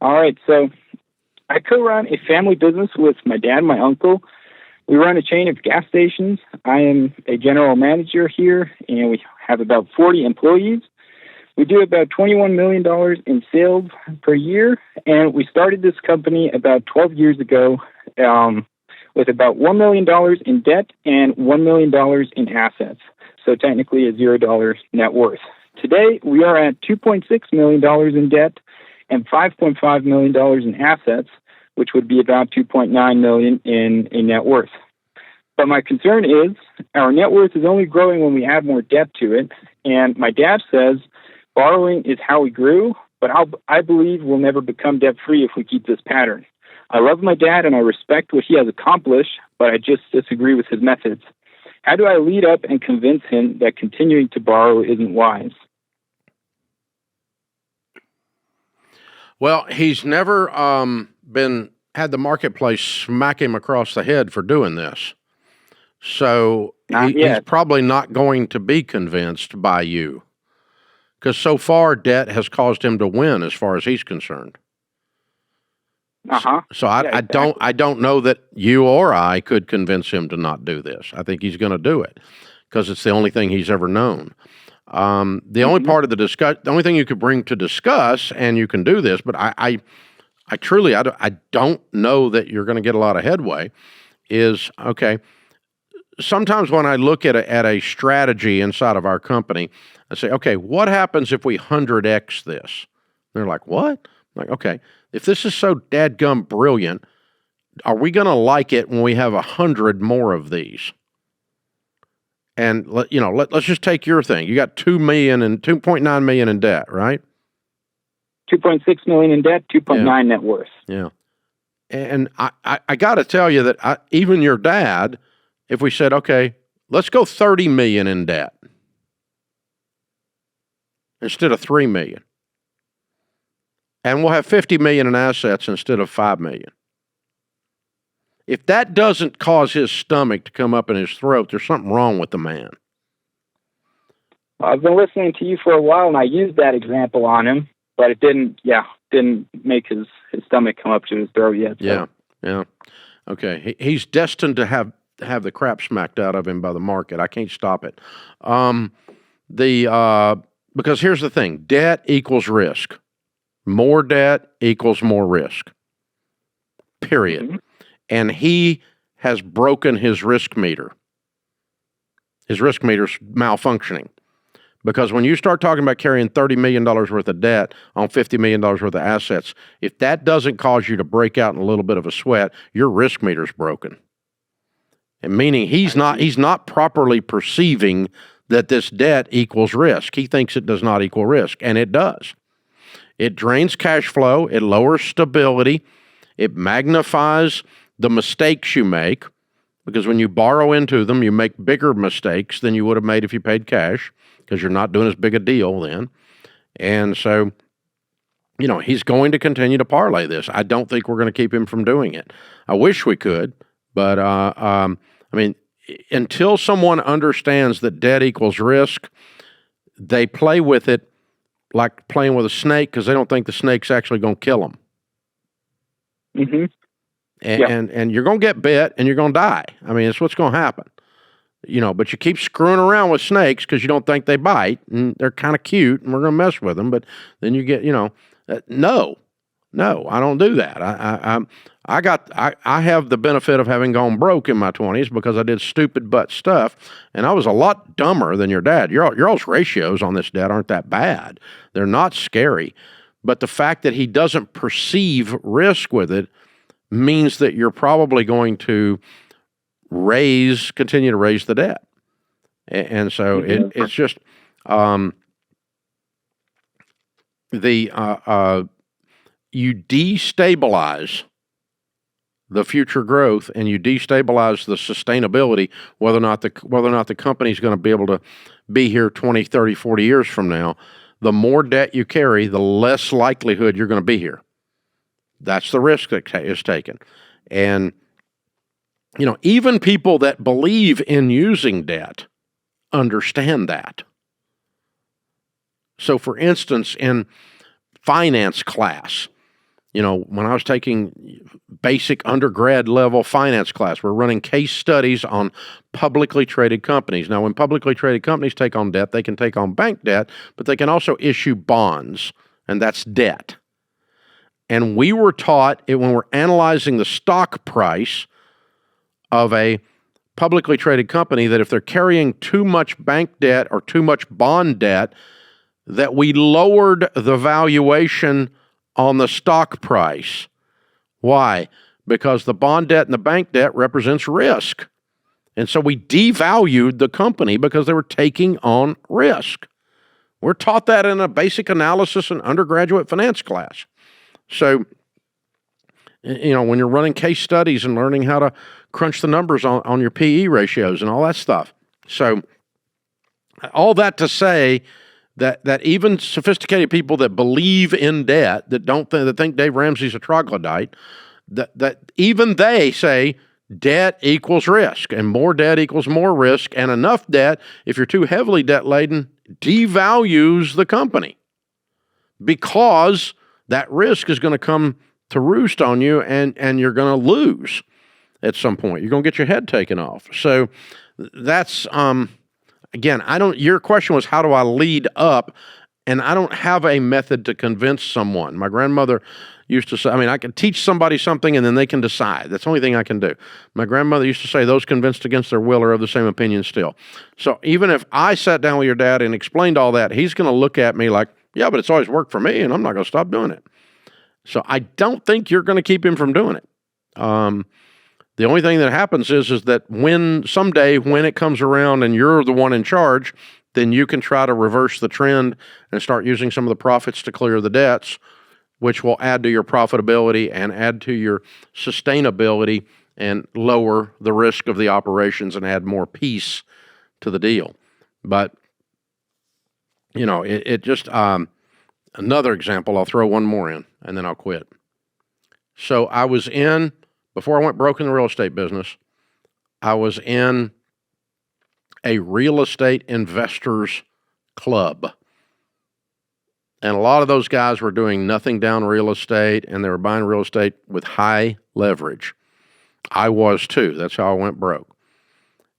All right. So I co-run a family business with my dad and my uncle. We run a chain of gas stations. I am a general manager here, and we have about 40 employees. We do about $21 million in sales per year, and we started this company about 12 years ago with about $1 million in debt and $1 million in assets, so technically a $0 net worth. Today, we are at $2.6 million in debt and $5.5 million in assets, which would be about $2.9 million in a net worth. But my concern is our net worth is only growing when we add more debt to it, and my dad says borrowing is how we grew, but I believe we'll never become debt-free if we keep this pattern. I love my dad and I respect what he has accomplished, but I just disagree with his methods. How do I lead up and convince him that continuing to borrow isn't wise? Well, he's never had the marketplace smack him across the head for doing this. So he's probably not going to be convinced by you. Because so far, debt has caused him to win as far as he's concerned. So I don't know that you or I could convince him to not do this. I think he's going to do it because it's the only thing he's ever known. The only part of the only thing you could bring to discuss, and you can do this, but I truly don't know that you're going to get a lot of headway, is, okay, sometimes when I look at a strategy inside of our company, I say, okay, what happens if we 100x this? They're like, what? I'm like, okay, if this is so dadgum brilliant, are we going to like it when we have 100 more of these? And let's just take your thing. You got $2.9 million in debt, right? 2.6 million in debt, 2.9 net worth. Yeah. And I got to tell you that even your dad, if we said, okay, let's go 30 million in debt instead of 3 million, and we'll have 50 million in assets instead of 5 million. If that doesn't cause his stomach to come up in his throat, there's something wrong with the man. Well, I've been listening to you for a while, and I used that example on him, but it didn't make his stomach come up to his throat yet. So. Yeah. Okay, he's destined to have the crap smacked out of him by the market. I can't stop it. Because here's the thing: debt equals risk. More debt equals more risk. Period. Mm-hmm. And he has broken his risk meter. His risk meter's malfunctioning. Because when you start talking about carrying $30 million worth of debt on $50 million worth of assets, if that doesn't cause you to break out in a little bit of a sweat, your risk meter's broken. And meaning he's not properly perceiving that this debt equals risk. He thinks it does not equal risk, and it does. It drains cash flow, it lowers stability, it magnifies the mistakes you make, because when you borrow into them, you make bigger mistakes than you would have made if you paid cash, because you're not doing as big a deal then. And so, he's going to continue to parlay this. I don't think we're going to keep him from doing it. I wish we could, but until someone understands that debt equals risk, they play with it like playing with a snake because they don't think the snake's actually going to kill them. Mm-hmm. And you're going to get bit and you're going to die. I mean, it's what's going to happen. But you keep screwing around with snakes because you don't think they bite, and they're kind of cute, and we're going to mess with them. But then you get, no, I don't do that. I have the benefit of having gone broke in my 20s because I did stupid butt stuff, and I was a lot dumber than your dad. Your all's ratios on this debt aren't that bad. They're not scary. But the fact that he doesn't perceive risk with it means that you're probably going to continue to raise the debt. And so it's just you destabilize the future growth, and you destabilize the sustainability, whether or not the company's going to be able to be here 20, 30, 40 years from now. The more debt you carry, the less likelihood you're going to be here. That's the risk that is taken. And, even people that believe in using debt understand that. So, for instance, in finance class, When I was taking basic undergrad level finance class, we're running case studies on publicly traded companies. Now, when publicly traded companies take on debt, they can take on bank debt, but they can also issue bonds, and that's debt. And we were taught when we're analyzing the stock price of a publicly traded company that if they're carrying too much bank debt or too much bond debt, that we lowered the valuation on the stock price. Why? Because the bond debt and the bank debt represents risk. And so we devalued the company because they were taking on risk. We're taught that in a basic analysis and undergraduate finance class. So, when you're running case studies and learning how to crunch the numbers on your PE ratios and all that stuff. So, all that to say that even sophisticated people that believe in debt, that think Dave Ramsey's a troglodyte, that even they say debt equals risk, and more debt equals more risk, and enough debt, if you're too heavily debt laden, devalues the company because that risk is going to come to roost on you, and you're going to lose at some point. You're going to get your head taken off. So that's, again, your question was, how do I lead up? And I don't have a method to convince someone. My grandmother used to say, I can teach somebody something and then they can decide. That's the only thing I can do. My grandmother used to say, those convinced against their will are of the same opinion still. So even if I sat down with your dad and explained all that, he's going to look at me like, yeah, but it's always worked for me and I'm not going to stop doing it. So I don't think you're going to keep him from doing it. The only thing that happens is that someday when it comes around and you're the one in charge, then you can try to reverse the trend and start using some of the profits to clear the debts, which will add to your profitability and add to your sustainability and lower the risk of the operations and add more peace to the deal. But, it just, another example, I'll throw one more in and then I'll quit. So before I went broke in the real estate business, I was in a real estate investors club. And a lot of those guys were doing nothing down real estate, and they were buying real estate with high leverage. I was too. That's how I went broke.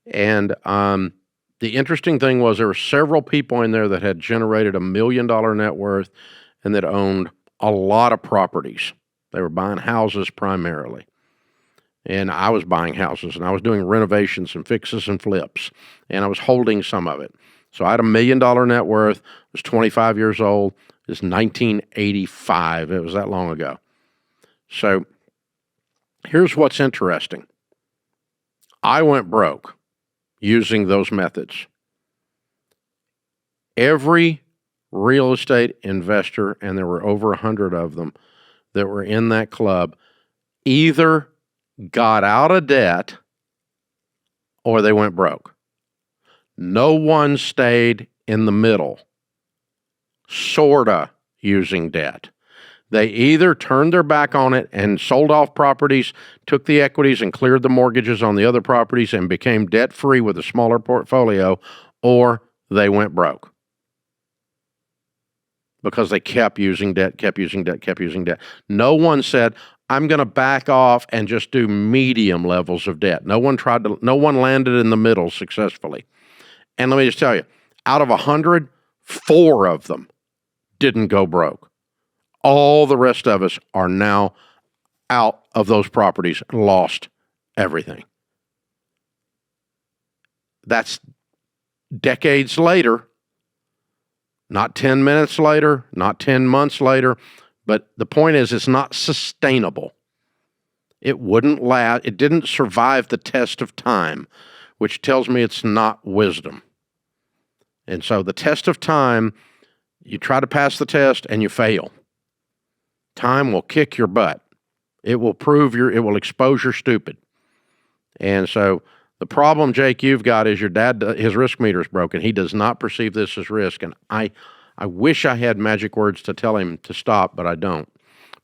And the interesting thing was there were several people in there that had generated $1 million net worth and that owned a lot of properties. They were buying houses primarily. And I was buying houses, and I was doing renovations and fixes and flips, and I was holding some of it. So I had $1 million net worth, was 25 years old. It's 1985. It was that long ago. So here's what's interesting. I went broke using those methods. Every real estate investor, and there were over 100 of them that were in that club, either got out of debt or they went broke. No one stayed in the middle, sorta using debt. They either turned their back on it and sold off properties, took the equities and cleared the mortgages on the other properties and became debt-free with a smaller portfolio, or they went broke. Because they kept using debt. No one said, I'm going to back off and just do medium levels of debt. No one landed in the middle successfully. And let me just tell you, out of 100, 4 of them didn't go broke. All the rest of us are now out of those properties and lost everything. That's decades later, not 10 minutes later, not 10 months later. But the point is, it's not sustainable. It wouldn't last. It didn't survive the test of time, which tells me it's not wisdom. And so the test of time, you try to pass the test and you fail. Time will kick your butt. It will expose your stupid. And so the problem, Jake, you've got is your dad, his risk meter is broken. He does not perceive this as risk. And I wish I had magic words to tell him to stop, but I don't.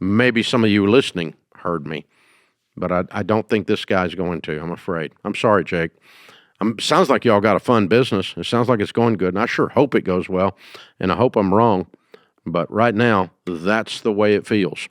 Maybe some of you listening heard me, but I don't think this guy's going to, I'm afraid. I'm sorry, Jake. Sounds like y'all got a fun business. It sounds like it's going good, and I sure hope it goes well, and I hope I'm wrong. But right now, that's the way it feels.